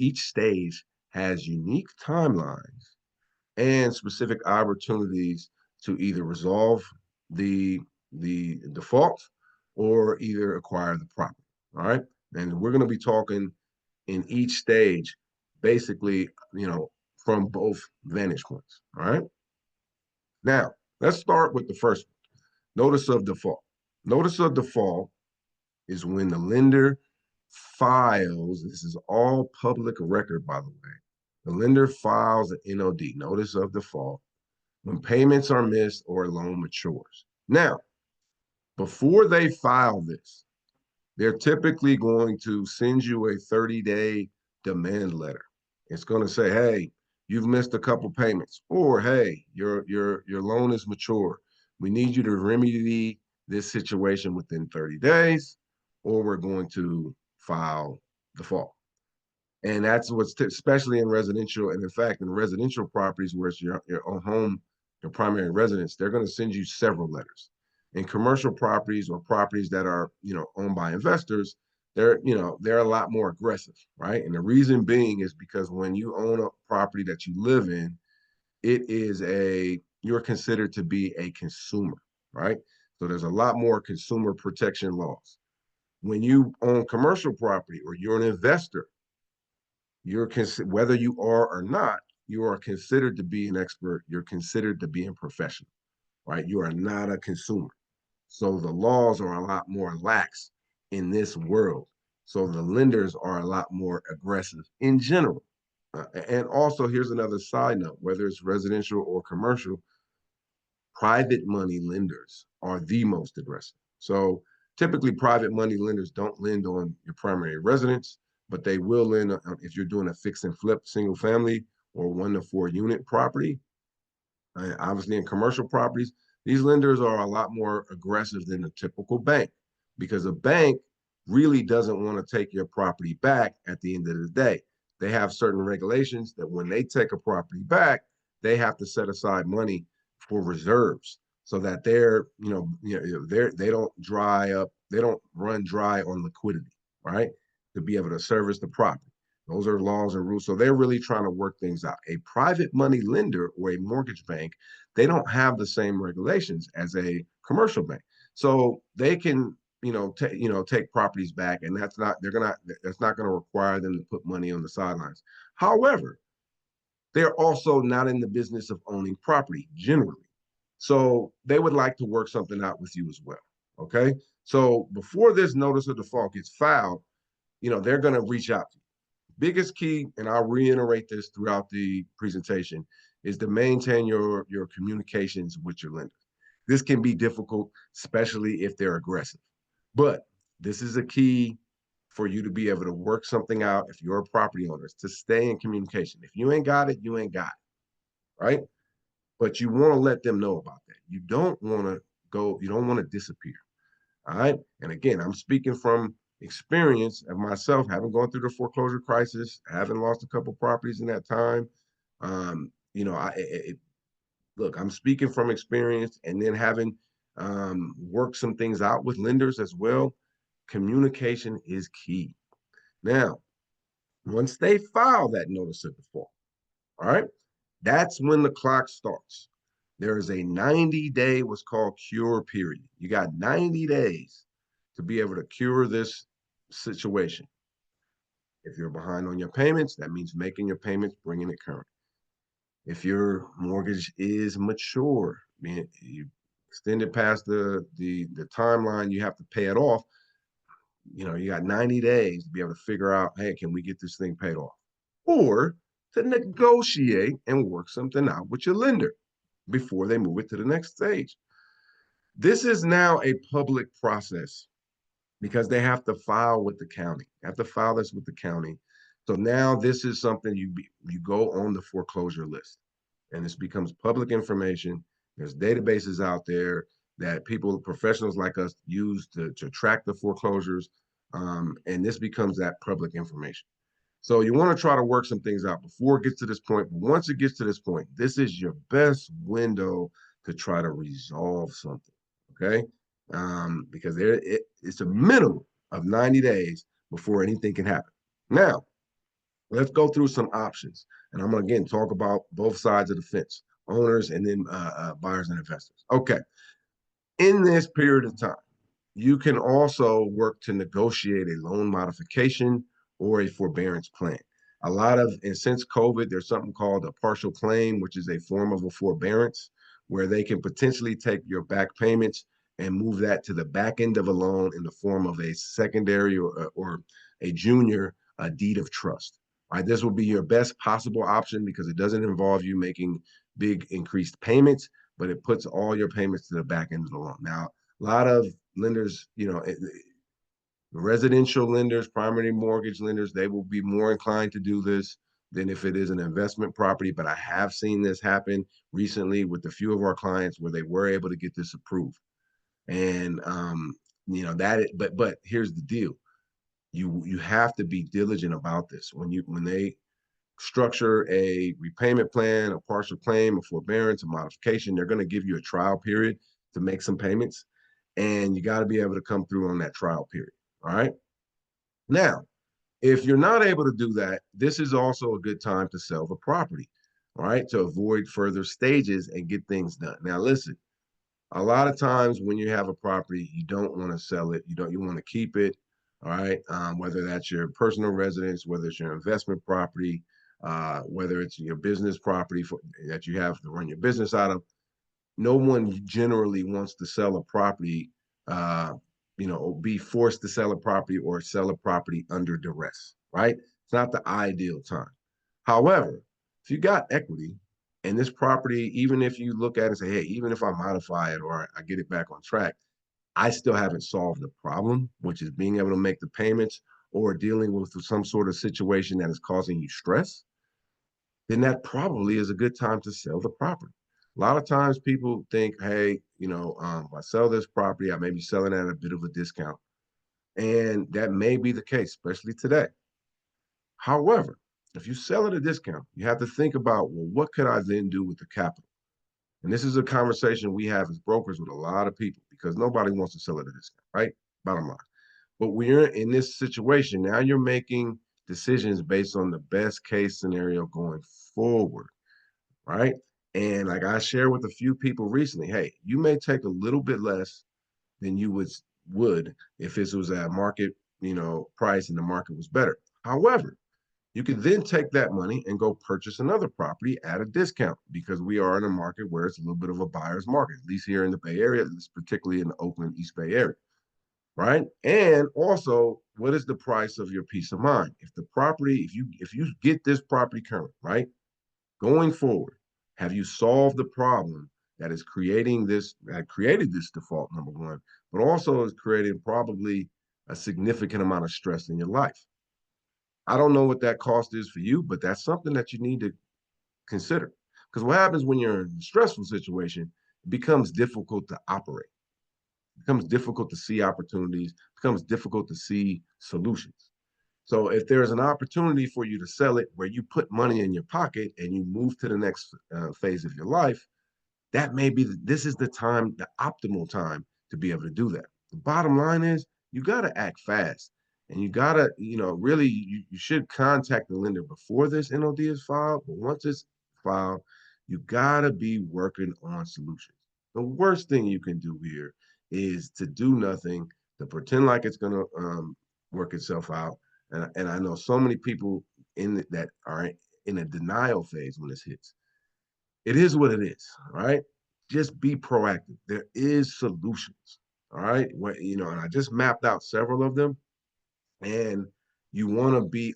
each stage has unique timelines and specific opportunities to either resolve the default or either acquire the property. All right. And we're going to be talking in each stage, basically, from both vantage points. All right. Now, let's start with the first one, notice of default. Notice of default is when the lender files, this is all public record, by the way. The lender files an NOD, notice of default, when payments are missed or a loan matures. Now, before they file this, they're typically going to send you a 30-day demand letter. It's going to say, hey, you've missed a couple payments, or hey, your loan is mature. We need you to remedy this situation within 30 days, or we're going to file default. And that's what's especially in residential. And in fact, in residential properties where it's your own home, your primary residence, they're going to send you several letters. In commercial properties or properties that are, owned by investors, they're a lot more aggressive, right? And the reason being is because when you own a property that you live in, you're considered to be a consumer, right? So there's a lot more consumer protection laws. When you own commercial property or you're an investor, whether you are or not, you are considered to be an expert. You're considered to be a professional, right? You are not a consumer. So the laws are a lot more lax in this world. So the lenders are a lot more aggressive in general. And also, here's another side note, whether it's residential or commercial, private money lenders are the most aggressive. So typically private money lenders don't lend on your primary residence, but they will lend on, if you're doing a fix and flip single family or 1 to 4 unit property. Obviously in commercial properties, these lenders are a lot more aggressive than a typical bank, because a bank really doesn't want to take your property back at the end of the day. They have certain regulations that when they take a property back, they have to set aside money for reserves so that they don't dry up, they don't run dry on liquidity, right? To be able to service the property. Those are laws and rules. So they're really trying to work things out. A private money lender or a mortgage bank, they don't have the same regulations as a commercial bank. So they can, take properties back, and that's not going to require them to put money on the sidelines. However, they're also not in the business of owning property generally. So they would like to work something out with you as well. Okay. So before this notice of default gets filed, they're going to reach out to you. Biggest key, and I'll reiterate this throughout the presentation, is to maintain your communications with your lender. This can be difficult, especially if they're aggressive. But this is a key for you to be able to work something out if you're a property owner, to stay in communication. If you ain't got it, you ain't got it, right? But you want to let them know about that. You don't want to disappear. All right. And again, I'm speaking from experience of myself, having gone through the foreclosure crisis, having lost a couple properties in that time. Look, I'm speaking from experience, and then having worked some things out with lenders as well. Communication is key. Now, once they file that notice of default, all right, that's when the clock starts. There is a 90-day what's called cure period. You got 90 days to be able to cure this situation. If you're behind on your payments, that means making your payments, bringing it current. If your mortgage is mature, you extended past the timeline, you have to pay it off. You got 90 days to be able to figure out, hey, can we get this thing paid off? Or to negotiate and work something out with your lender before they move it to the next stage. This is now a public process because they have to file with the county. They have to file this with the county. So now this is something you go on the foreclosure list, and this becomes public information. There's databases out there that professionals like us, use to track the foreclosures, and this becomes that public information. So you want to try to work some things out before it gets to this point. But once it gets to this point, this is your best window to try to resolve something. Okay. Because it's a minimum of 90 days before anything can happen. Now, Let's go through some options. And I'm going to, again, talk about both sides of the fence, owners and then buyers and investors. Okay. In this period of time, you can also work to negotiate a loan modification or a forbearance plan. A lot of, and since COVID, there's something called a partial claim, which is a form of a forbearance where they can potentially take your back payments and move that to the back end of a loan in the form of a secondary or a junior deed of trust. Right, this will be your best possible option because it doesn't involve you making big increased payments, but it puts all your payments to the back end of the loan. Now, a lot of lenders, residential lenders, primary mortgage lenders, they will be more inclined to do this than if it is an investment property. But I have seen this happen recently with a few of our clients where they were able to get this approved. And but here's the deal. You have to be diligent about this. When they structure a repayment plan, a partial claim, a forbearance, a modification, they're going to give you a trial period to make some payments. And you got to be able to come through on that trial period. All right. Now, if you're not able to do that, this is also a good time to sell the property. All right. To avoid further stages and get things done. Now, listen, a lot of times when you have a property, you don't want to sell it. You want to keep it. All right. Whether that's your personal residence, whether it's your investment property, whether it's your business property that you have to run your business out of. No one generally wants to sell a property, be forced to sell a property or sell a property under duress, right? It's not the ideal time. However, if you got equity and this property, even if you look at it and say, hey, even if I modify it or I get it back on track, I still haven't solved the problem, which is being able to make the payments or dealing with some sort of situation that is causing you stress, then that probably is a good time to sell the property. A lot of times people think, hey, if I sell this property, I may be selling at a bit of a discount. And that may be the case, especially today. However, if you sell at a discount, you have to think about, well, what could I then do with the capital? And this is a conversation we have as brokers with a lot of people because nobody wants to sell at a discount, right? Bottom line. But when you're in this situation, now you're making decisions based on the best case scenario going forward, right? And like I shared with a few people recently, hey, you may take a little bit less than you would if this was at market, price and the market was better. However, you can then take that money and go purchase another property at a discount because we are in a market where it's a little bit of a buyer's market, at least here in the Bay Area, particularly in the Oakland East Bay area, right? And also, what is the price of your peace of mind? If the property, if you get this property current, right, going forward, have you solved the problem that is created this default, number one, but also has created probably a significant amount of stress in your life? I don't know what that cost is for you, but that's something that you need to consider. Because what happens when you're in a stressful situation, it becomes difficult to operate. It becomes difficult to see opportunities, it becomes difficult to see solutions. So if there's an opportunity for you to sell it where you put money in your pocket and you move to the next phase of your life, this is the time, the optimal time to be able to do that. The bottom line is you got to act fast and you got to, really, you should contact the lender before this NOD is filed. But once it's filed, you got to be working on solutions. The worst thing you can do here is to do nothing, to pretend like it's going to work itself out. And I know so many people that are in a denial phase when this hits. It is what it is, all right? Just be proactive. There is solutions, all right? And I just mapped out several of them, and you want to be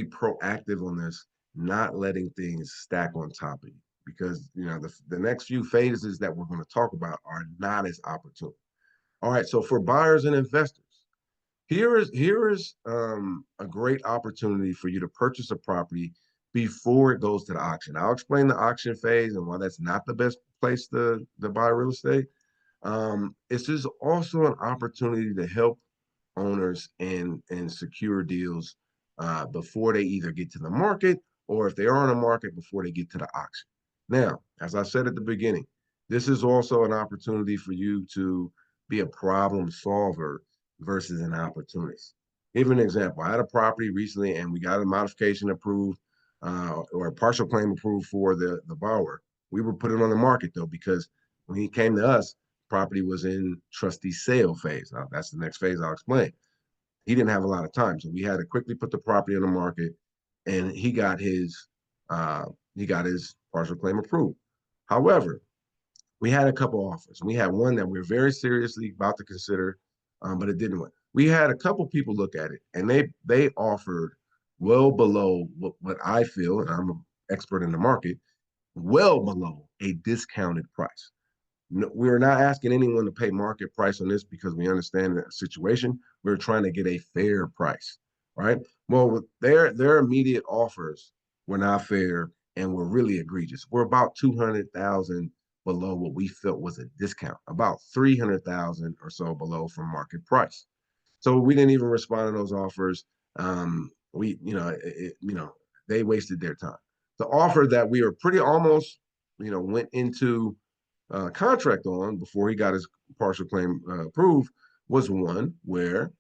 proactive on this, not letting things stack on top of you, because the next few phases that we're going to talk about are not as opportune. All right, so for buyers and investors, here is a great opportunity for you to purchase a property before it goes to the auction. I'll explain the auction phase and why that's not the best place to buy real estate. This is also an opportunity to help owners and secure deals before they either get to the market or if they are on the market before they get to the auction. Now, as I said at the beginning, this is also an opportunity for you to be a problem solver versus an opportunist. Give you an example. I had a property recently and we got a modification approved or a partial claim approved for the borrower. We were put it on the market though, because when he came to us, property was in trustee sale phase. Now, that's the next phase I'll explain. He didn't have a lot of time, so we had to quickly put the property on the market, and uh, he got his partial claim approved. However, we had a couple offers. We had one that we were very seriously about to consider, but it didn't work. We had a couple people look at it, and they offered well below what I feel, and I'm an expert in the market, well below a discounted price. No, we're not asking anyone to pay market price on this because we understand the situation. We're trying to get a fair price, right? Well, their immediate offers were not fair and were really egregious. We're about 200,000 below what we felt was a discount, about 300,000 or so below from market price. So we didn't even respond to those offers. We, they wasted their time. The offer that we were pretty almost, went into contract on before he got his partial claim approved was one where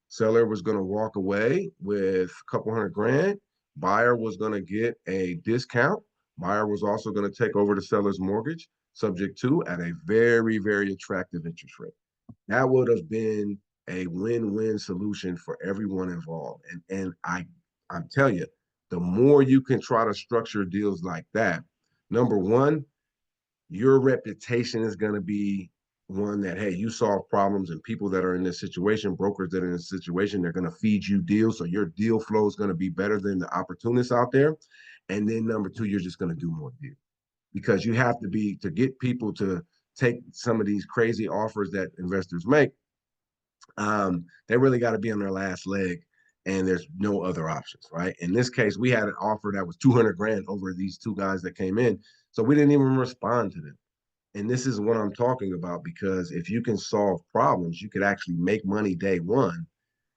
seller was going to walk away with a couple hundred grand. Buyer was going to get a discount. Buyer was also going to take over the seller's mortgage, subject to at a very, very attractive interest rate. That would have been a win-win solution for everyone involved. I'm telling you, the more you can try to structure deals like that, number one, your reputation is going to be one that, hey, you solve problems, and people that are in this situation, brokers that are in this situation, they're going to feed you deals. So your deal flow is going to be better than the opportunists out there. And then number two, you're just going to do more deals because you have to get people to take some of these crazy offers that investors make. They really got to be on their last leg, and there's no other options, right? In this case, we had an offer that was 200 grand over these two guys that came in. So we didn't even respond to them. And this is what I'm talking about, because if you can solve problems, you could actually make money day one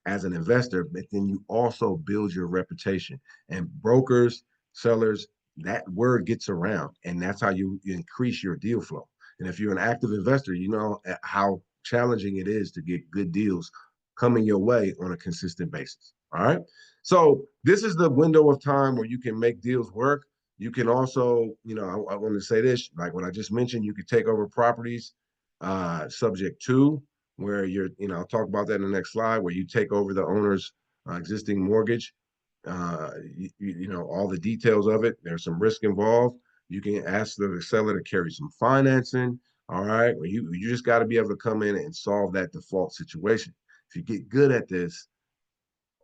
as an investor, but then you also build your reputation. And brokers, sellers, that word gets around, and that's how you increase your deal flow. And if you're an active investor, you know how challenging it is to get good deals coming your way on a consistent basis. All right. So this is the window of time where you can make deals work. You can also, I want to say this, like what I just mentioned, you could take over properties subject to where I'll talk about that in the next slide, where you take over the owner's existing mortgage, all the details of it. There's some risk involved. You can ask the seller to carry some financing. All right. Well, you just got to be able to come in and solve that default situation. If you get good at this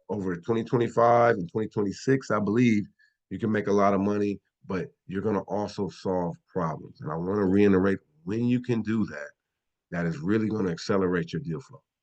over 2025 and 2026, I believe you can make a lot of money, but you're going to also solve problems. And I want to reiterate, when you can do that, that is really going to accelerate your deal flow.